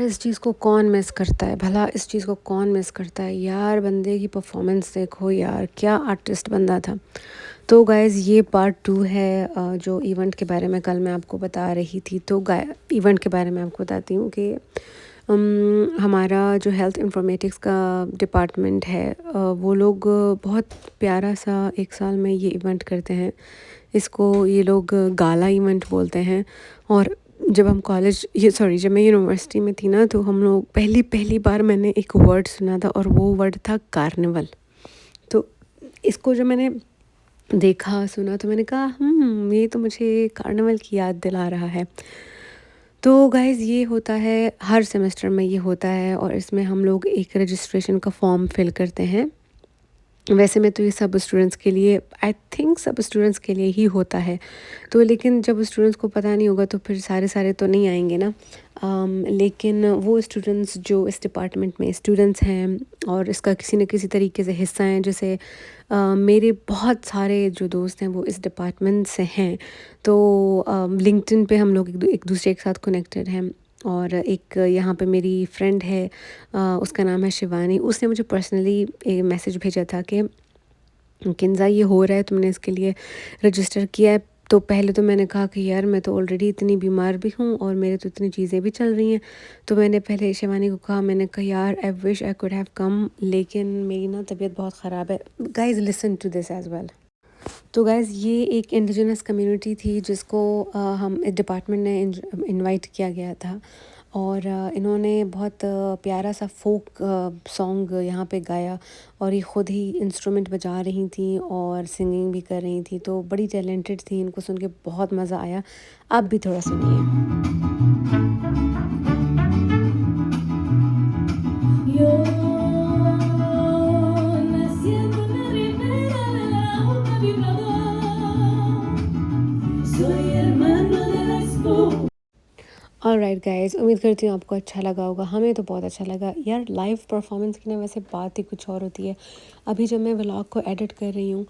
इस चीज़ को कौन मिस करता है भला, इस चीज़ को कौन मिस करता है यार। बंदे की परफॉर्मेंस देखो यार, क्या आर्टिस्ट बंदा था। तो गाइज़ ये पार्ट 2 है जो इवेंट के बारे में कल मैं आपको बता रही थी। तो इवेंट के बारे में आपको बताती हूँ कि हमारा जो हेल्थ इंफॉर्मेटिक्स का डिपार्टमेंट है, वो लोग बहुत प्यारा सा एक साल में ये इवेंट करते हैं। इसको ये लोग गाला इवेंट बोलते हैं। और जब हम कॉलेज ये सॉरी जब मैं यूनिवर्सिटी में थी ना, तो हम लोग पहली पहली बार मैंने एक वर्ड सुना था और वो वर्ड था कार्निवल। तो इसको जब मैंने देखा सुना तो मैंने कहा ये तो मुझे कार्निवल की याद दिला रहा है। तो गाइज़ ये होता है हर सेमेस्टर में, ये होता है और इसमें हम लोग एक रजिस्ट्रेशन का फॉर्म फिल करते हैं। वैसे में तो ये सब स्टूडेंट्स के लिए, आई थिंक सब स्टूडेंट्स के लिए ही होता है। तो लेकिन जब स्टूडेंट्स को पता नहीं होगा तो फिर सारे सारे तो नहीं आएंगे ना। लेकिन वो स्टूडेंट्स जो इस डिपार्टमेंट में स्टूडेंट्स हैं और इसका किसी न किसी तरीके से हिस्सा हैं, जैसे मेरे बहुत सारे जो दोस्त हैं वो इस डिपार्टमेंट से हैं। तो लिंक्डइन पे हम लोग एक दूसरे के साथ कनेक्टेड हैं। और एक यहाँ पे मेरी फ्रेंड है, उसका नाम है शिवानी। उसने मुझे पर्सनली एक मैसेज भेजा था कि किन्जा ये हो रहा है, तुमने इसके लिए रजिस्टर किया है। तो पहले तो मैंने कहा कि यार मैं तो ऑलरेडी इतनी बीमार भी हूँ और मेरे तो इतनी चीज़ें भी चल रही हैं। तो मैंने पहले शिवानी को कहा, मैंने कहा यार I wish I could have come, लेकिन मेरी ना तबीयत बहुत ख़राब है। Guys listen to this as well. तो गाइज़ ये एक इंडिजिनस कम्युनिटी थी जिसको हम इस डिपार्टमेंट ने इनवाइट किया गया था। और इन्होंने बहुत प्यारा सा फोक सॉन्ग यहाँ पे गाया। और ये ख़ुद ही इंस्ट्रूमेंट बजा रही थी और सिंगिंग भी कर रही थी। तो बड़ी टैलेंटेड थी, इनको सुन के बहुत मज़ा आया। आप भी थोड़ा सुनिए। ऑलराइट गाइस, उम्मीद करती हूँ आपको अच्छा लगा होगा। हमें तो बहुत अच्छा लगा यार। लाइव परफॉर्मेंस की ना वैसे बात ही कुछ और होती है। अभी जब मैं व्लॉग को एडिट कर रही हूँ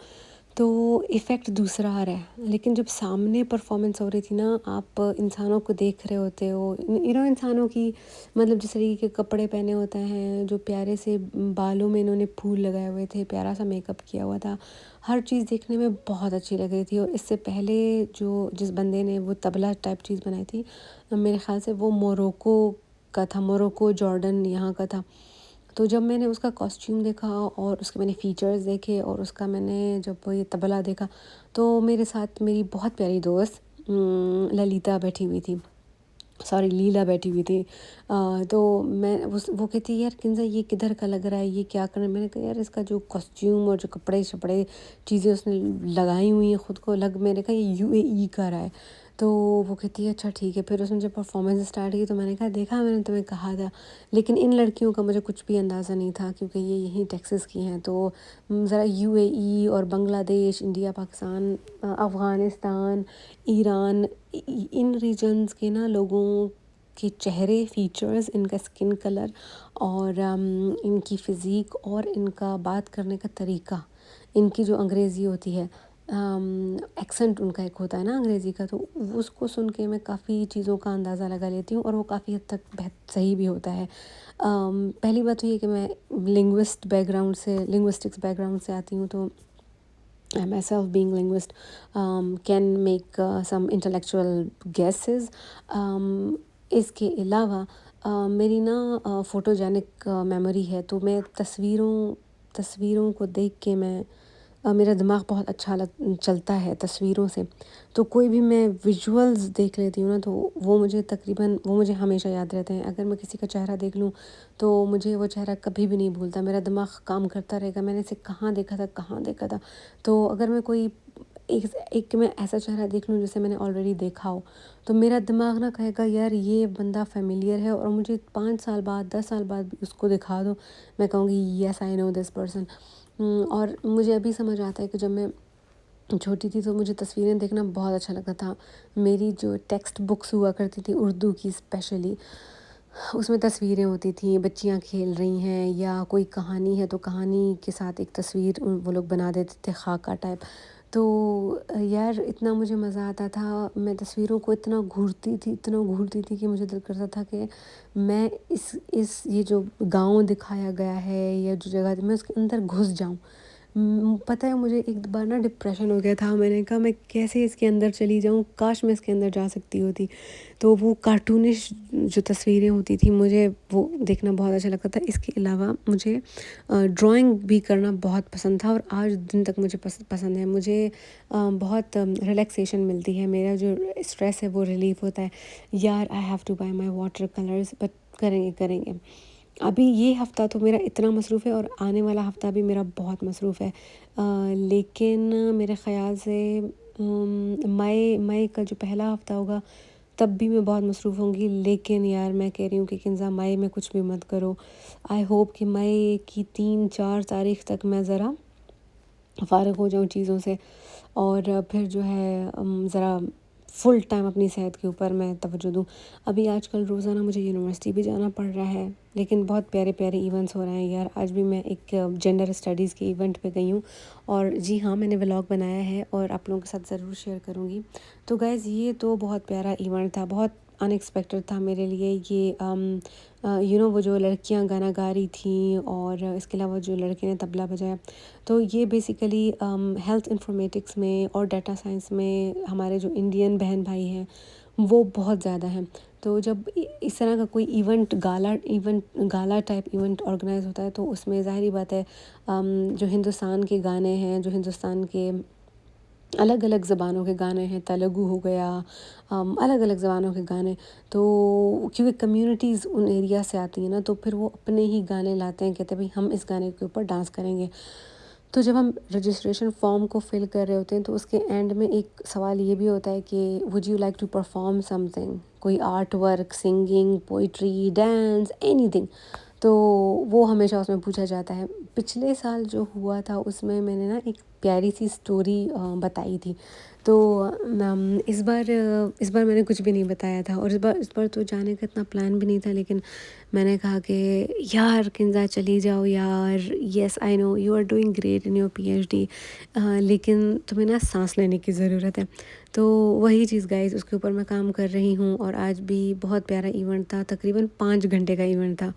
तो इफ़ेक्ट दूसरा आ रहा है, लेकिन जब सामने परफॉर्मेंस हो रही थी ना, आप इंसानों को देख रहे होते हो, इंसानों की मतलब जिस तरीके के कपड़े पहने होते हैं, जो प्यारे से बालों में इन्होंने फूल लगाए हुए थे, प्यारा सा मेकअप किया हुआ था, हर चीज़ देखने में बहुत अच्छी लग रही थी। और इससे पहले जो जिस बंदे ने वो तबला टाइप चीज़ बनाई थी, मेरे ख़्याल से वो मोरक्को का था, मोरक्को जॉर्डन यहाँ का था। तो जब मैंने उसका कॉस्ट्यूम देखा और उसके मैंने फ़ीचर्स देखे और उसका मैंने जब ये तबला देखा, तो मेरे साथ मेरी बहुत प्यारी दोस्त ललिता बैठी हुई थी, सॉरी लीला बैठी हुई थी। तो मैं वो कहती यार किन्जा ये किधर का लग रहा है, ये क्या कर रहा है। मैंने कहा यार इसका जो कॉस्ट्यूम और जो कपड़े शपड़े चीज़ें उसने लगाई हुई हैं ख़ुद को, मेरे कहा ये यूएई का रहा है। तो वो कहती है अच्छा ठीक है। फिर उसने जब परफॉर्मेंस स्टार्ट की तो मैंने कहा देखा मैंने तुम्हें कहा था। लेकिन इन लड़कियों का मुझे कुछ भी अंदाज़ा नहीं था क्योंकि ये यहीं टेक्सास की हैं। तो ज़रा यूएई और बांग्लादेश, इंडिया, पाकिस्तान, अफ़गानिस्तान, ईरान, इन रीजन्स के ना लोगों के चेहरे फीचर्स, इनका स्किन कलर और इनकी फ़िज़ीक और इनका बात करने का तरीका, इनकी जो अंग्रेज़ी होती है, एक्सेंट उनका एक होता है ना अंग्रेज़ी का, तो उसको सुन के मैं काफ़ी चीज़ों का अंदाज़ा लगा लेती हूँ और वो काफ़ी हद तक सही भी होता है। पहली बात तो ये कि मैं लिंग्विस्टिक्स बैकग्राउंड से आती हूँ। तो I myself being linguist can make some intellectual guesses. इसके अलावा मेरी ना फ़ोटोजेनिक मेमोरी है, तो मैं तस्वीरों को देख के मेरा दिमाग बहुत अच्छा चलता है तस्वीरों से। तो कोई भी मैं विजुअल्स देख लेती हूँ ना, तो वो मुझे हमेशा याद रहते हैं। अगर मैं किसी का चेहरा देख लूँ तो मुझे वो चेहरा कभी भी नहीं भूलता, मेरा दिमाग काम करता रहेगा मैंने इसे कहाँ देखा था। तो अगर मैं कोई एक मैं ऐसा चेहरा देख लूँ जिसे मैंने ऑलरेडी देखा हो, तो मेरा दिमाग ना कहेगा यार ये बंदा फेमिलियर है, और मुझे 5 साल बाद 10 साल बाद भी उसको दिखा दो, मैं कहूँगी yes I no this person. और मुझे अभी समझ आता है कि जब मैं छोटी थी तो मुझे तस्वीरें देखना बहुत अच्छा लगता था। मेरी जो टेक्स्ट बुक्स हुआ करती थी उर्दू की स्पेशली, उसमें तस्वीरें होती थी, बच्चियाँ खेल रही हैं या कोई कहानी है तो कहानी के साथ एक तस्वीर वो लोग बना देते थे, खाका टाइप। तो यार इतना मुझे मज़ा आता था, मैं तस्वीरों को इतना घूरती थी कि मुझे दिल करता था कि मैं इस ये जो गाँव दिखाया गया है या जो जगह थी मैं उसके अंदर घुस जाऊँ। पता है मुझे एक बार ना डिप्रेशन हो गया था, मैंने कहा मैं कैसे इसके अंदर चली जाऊँ, काश मैं इसके अंदर जा सकती होती। तो वो कार्टूनिश जो तस्वीरें होती थी मुझे वो देखना बहुत अच्छा लगता था। इसके अलावा मुझे ड्राइंग भी करना बहुत पसंद था और आज दिन तक मुझे पसंद है। मुझे बहुत रिलैक्सेशन मिलती है, मेरा जो स्ट्रेस है वो रिलीफ़ होता है। यार I have to buy my water colours, but करेंगे। अभी ये हफ़्ता तो मेरा इतना मसरूफ़ है और आने वाला हफ़्ता भी मेरा बहुत मसरूफ़ है। लेकिन मेरे ख़्याल से मई का जो पहला हफ़्ता होगा तब भी मैं बहुत मसरूफ़ होंगी। लेकिन यार मैं कह रही हूँ कि किन्ज़ा मई में कुछ भी मत करो। आई होप कि मई की 3-4 तारीख़ तक मैं ज़रा फ़ारिग हो जाऊँ चीज़ों से और फिर जो है ज़रा फुल टाइम अपनी सेहत के ऊपर मैं तवज्जो दूँ। अभी आजकल रोज़ाना मुझे यूनिवर्सिटी भी जाना पड़ रहा है, लेकिन बहुत प्यारे-प्यारे इवेंट्स हो रहे हैं यार। आज भी मैं एक जेंडर स्टडीज़ के इवेंट पे गई हूँ और जी हाँ, मैंने व्लॉग बनाया है और आप लोगों के साथ ज़रूर शेयर करूँगी। तो गाइज़ ये तो बहुत प्यारा इवेंट था, बहुत अनएक्सपेक्टेड था मेरे लिए ये वो जो लड़कियाँ गाना गा रही थीं और इसके अलावा जो लड़के ने तबला बजाया। तो ये बेसिकली हेल्थ इन्फॉर्मेटिक्स में और डाटा साइंस में हमारे जो इंडियन बहन भाई हैं वो बहुत ज़्यादा हैं। तो जब इस तरह का कोई गाला टाइप इवेंट ऑर्गेनाइज होता है तो उसमें ज़ाहिर बात है जो हिंदुस्तान के गाने हैं, जो हिंदुस्तान के अलग अलग ज़बानों के गाने हैं, तेलुगु हो गया, अलग अलग ज़बानों के गाने। तो क्योंकि कम्युनिटीज़ उन एरिया से आती हैं ना, तो फिर वो अपने ही गाने लाते हैं, कहते हैं भाई हम इस गाने के ऊपर डांस करेंगे। तो जब हम रजिस्ट्रेशन फॉर्म को फिल कर रहे होते हैं तो उसके एंड में एक सवाल ये भी होता है कि would you like to perform something, कोई art work, singing, poetry, dance, anything. तो वो हमेशा उसमें पूछा जाता है। पिछले साल जो हुआ था उसमें मैंने ना एक प्यारी सी स्टोरी बताई थी। तो इस बार मैंने कुछ भी नहीं बताया था और इस बार तो जाने का इतना प्लान भी नहीं था, लेकिन मैंने कहा कि यार किन्जा चली जाओ यार, yes I know you are doing great in your PhD, लेकिन तुम्हें ना सांस लेने की ज़रूरत है। तो वही चीज़ गाइस, उसके ऊपर मैं काम कर रही हूँ और आज भी बहुत प्यारा इवेंट था, तकरीबन 5 घंटे का इवेंट था।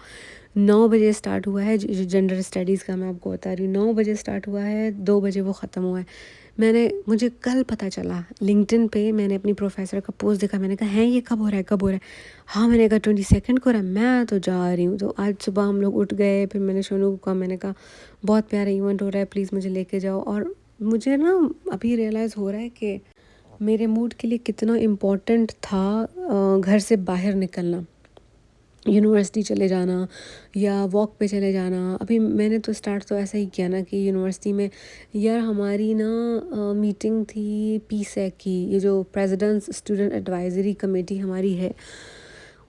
9 बजे स्टार्ट हुआ है, जो जेंडर स्टडीज़ का मैं आपको बता रही हूँ, 9 बजे स्टार्ट हुआ है, 2 बजे वो ख़त्म हुआ है। मुझे कल पता चला, लिंक्डइन पे मैंने अपनी प्रोफेसर का पोस्ट देखा, मैंने कहा हैं ये कब हो रहा है, कब हो रहा है? हाँ, मैंने कहा 22 को हो रहा है, मैं तो जा रही हूँ। तो आज सुबह हम लोग उठ गए, फिर मैंने शोनू को कहा, मैंने कहा बहुत प्यारा इवेंट हो रहा है, प्लीज़ मुझे लेके जाओ। और मुझे ना अभी रियलाइज़ हो रहा है कि मेरे मूड के लिए कितना इम्पोर्टेंट था घर से बाहर निकलना, यूनिवर्सिटी चले जाना या वॉक पे चले जाना। अभी मैंने तो स्टार्ट तो ऐसा ही किया ना कि यूनिवर्सिटी में यार हमारी ना मीटिंग थी पीसेक की, ये जो प्रेसिडेंट्स स्टूडेंट एडवाइजरी कमेटी हमारी है,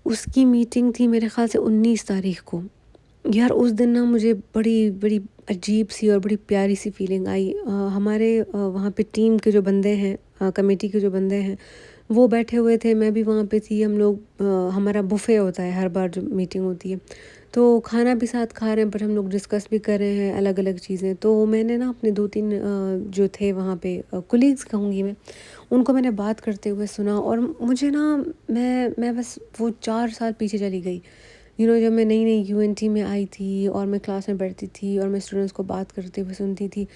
उसकी मीटिंग थी मेरे ख़्याल से 19 तारीख़ को। यार उस दिन ना मुझे बड़ी बड़ी अजीब सी और बड़ी प्यारी सी फीलिंग आई। हमारे वहाँ पे टीम के जो बंदे हैं, कमेटी के जो बंदे हैं, वो बैठे हुए थे, मैं भी वहाँ पे थी। हम लोग हमारा बुफ़े होता है हर बार जो मीटिंग होती है, तो खाना भी साथ खा रहे हैं, पर हम लोग डिस्कस भी कर रहे हैं अलग अलग चीज़ें। तो मैंने ना अपने 2-3 जो थे वहाँ पे कुलीग्स कहूँगी मैं, उनको मैंने बात करते हुए सुना और मुझे ना मैं बस वो 4 साल पीछे चली गई। जब मैं नई नई यूएनटी में आई थी और मैं क्लास में बैठती थी और मैं स्टूडेंट्स को बात करते हुए सुनती थी,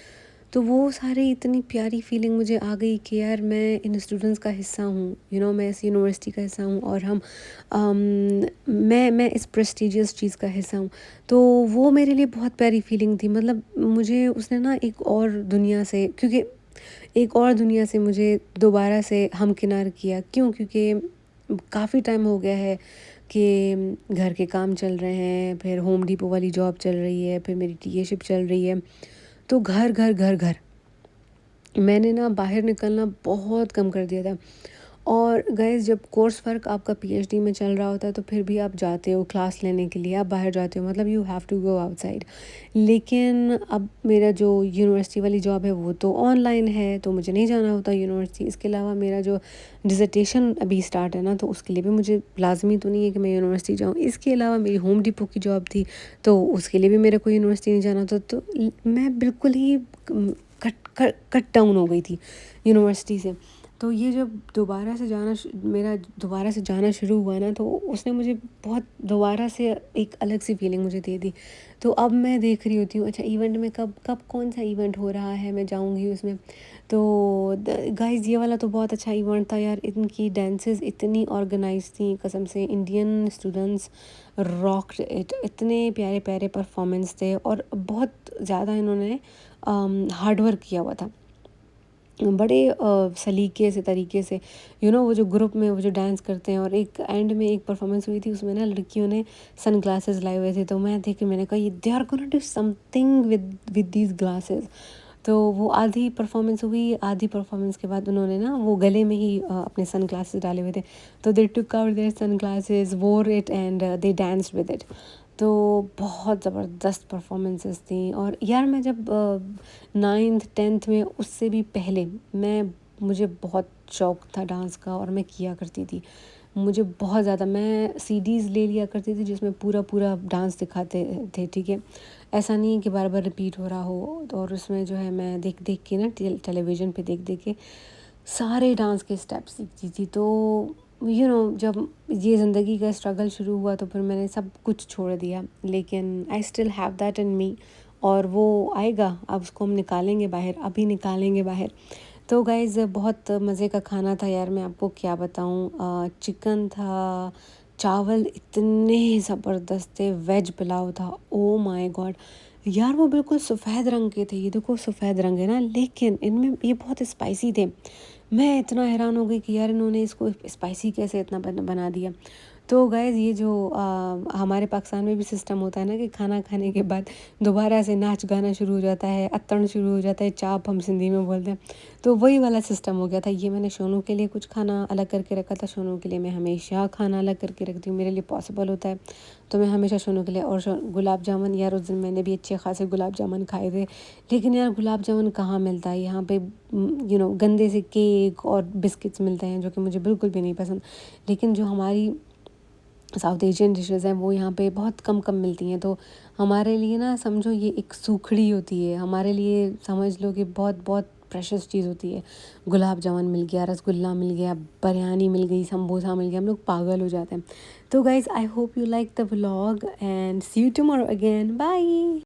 तो वो सारी इतनी प्यारी फीलिंग मुझे आ गई कि यार मैं इन स्टूडेंट्स का हिस्सा हूँ, मैं इस यूनिवर्सिटी का हिस्सा हूँ और मैं इस प्रेस्टिजियस चीज़ का हिस्सा हूँ। तो वो मेरे लिए बहुत प्यारी फीलिंग थी। मतलब मुझे उसने ना एक और दुनिया से मुझे दोबारा से हमकिनार किया। क्यों? क्योंकि काफ़ी टाइम हो गया है कि घर के काम चल रहे हैं, फिर होम डिपो वाली जॉब चल रही है, फिर मेरी टीएशिप चल रही है, तो घर घर घर घर मैंने ना बाहर निकलना बहुत कम कर दिया था। और गाइस जब कोर्स वर्क आपका पीएचडी में चल रहा होता है तो फिर भी आप जाते हो क्लास लेने के लिए, आप बाहर जाते हो, मतलब you have to go outside. लेकिन अब मेरा जो यूनिवर्सिटी वाली जॉब है वो तो ऑनलाइन है, तो मुझे नहीं जाना होता यूनिवर्सिटी। इसके अलावा मेरा जो डिसर्टेशन अभी स्टार्ट है ना, तो उसके लिए भी मुझे लाजमी तो नहीं है कि मैं यूनिवर्सिटी जाऊँ। इसके अलावा मेरी होम डिपो की जॉब थी, तो उसके लिए भी मेरे को यूनिवर्सिटी नहीं जाना था। तो मैं बिल्कुल ही कट डाउन हो गई थी यूनिवर्सिटी से। तो ये जब दोबारा से जाना मेरा दोबारा से जाना शुरू हुआ ना, तो उसने मुझे बहुत दोबारा से एक अलग सी फीलिंग मुझे दे दी। तो अब मैं देख रही होती हूँ अच्छा इवेंट में कब कब कौन सा इवेंट हो रहा है, मैं जाऊँगी उसमें। तो गाइस ये वाला तो बहुत अच्छा इवेंट था यार, इनकी डांसेस इतनी ऑर्गेनाइज थी कसम से, इंडियन स्टूडेंट्स रॉक्ड इट, इतने प्यारे प्यारे परफॉर्मेंस थे और बहुत ज़्यादा इन्होंने हार्ड वर्क किया हुआ था बड़े सलीके से तरीके से। वो जो ग्रुप में वो जो डांस करते हैं, और एक एंड में एक परफॉर्मेंस हुई थी उसमें ना लड़कियों ने सन ग्लासेस लाए हुए थे, तो मैं देख के मैंने कहा ये they are gonna do something with these glasses. तो वो आधी परफॉर्मेंस हुई, आधी परफॉर्मेंस के बाद उन्होंने ना वो गले में ही अपने सन ग्लासेस डाले हुए थे, तो they took out their sun glasses, wore it and they danced with it. तो बहुत ज़बरदस्त परफॉर्मेंसेस थी। और यार मैं जब 9th 10th में, उससे भी पहले मुझे बहुत शौक था डांस का और मैं किया करती थी। मुझे बहुत ज़्यादा, मैं सीडीज़ ले लिया करती थी जिसमें पूरा पूरा डांस दिखाते थे, ठीक है। ऐसा नहीं है कि बार बार रिपीट हो रहा हो, तो और उसमें जो है मैं देख देख के ना टेलीविज़न पे देख देख के सारे डांस के स्टेप्स सीखती थी। तो जब ये ज़िंदगी का स्ट्रगल शुरू हुआ तो फिर मैंने सब कुछ छोड़ दिया, लेकिन I still have that in me, और वो आएगा, अब उसको हम निकालेंगे बाहर, अभी निकालेंगे बाहर। तो गाइज़ बहुत मज़े का खाना था यार, मैं आपको क्या बताऊँ। चिकन था, चावल इतने ज़बरदस्त थे, वेज पुलाव था, ओ माय गॉड यार, वो बिल्कुल सफ़ेद रंग के थे। ये देखो सफ़ेद रंग है ना, लेकिन इनमें ये बहुत स्पाइसी थे। मैं इतना हैरान हो गई कि यार इन्होंने इसको स्पाइसी कैसे इतना बना दिया। तो गाइज़ ये जो हमारे पाकिस्तान में भी सिस्टम होता है ना कि खाना खाने के बाद दोबारा से नाच गाना शुरू हो जाता है, अत्तण शुरू हो जाता है, चाप हम सिंधी में बोलते हैं। तो वही वाला सिस्टम हो गया था। ये मैंने सोनू के लिए कुछ खाना अलग करके रखा था, सोनू के लिए मैं हमेशा खाना अलग करके रखती हूँ, मेरे लिए पॉसिबल होता है तो मैं हमेशा सोनू के लिए। और गुलाब जामुन, यार उस दिन मैंने भी अच्छे खासे गुलाब जामुन खाए थे, लेकिन यार गुलाब जामुन कहाँ मिलता है यहाँ पे, गंदे से केक और बिस्किट्स मिलते हैं जो कि मुझे बिल्कुल भी नहीं पसंद। लेकिन जो हमारी साउथ एशियन डिशेज़ हैं वो यहाँ पे बहुत कम कम मिलती हैं, तो हमारे लिए ना समझो ये एक सूखड़ी होती है, हमारे लिए समझ लो कि बहुत बहुत प्रेशियस चीज़ होती है। गुलाब जामुन मिल गया, रसगुल्ला मिल गया, बिरयानी मिल गई, समोसा मिल गया, हम लोग पागल हो जाते हैं। तो guys I hope you like the vlog and see you tomorrow again, bye.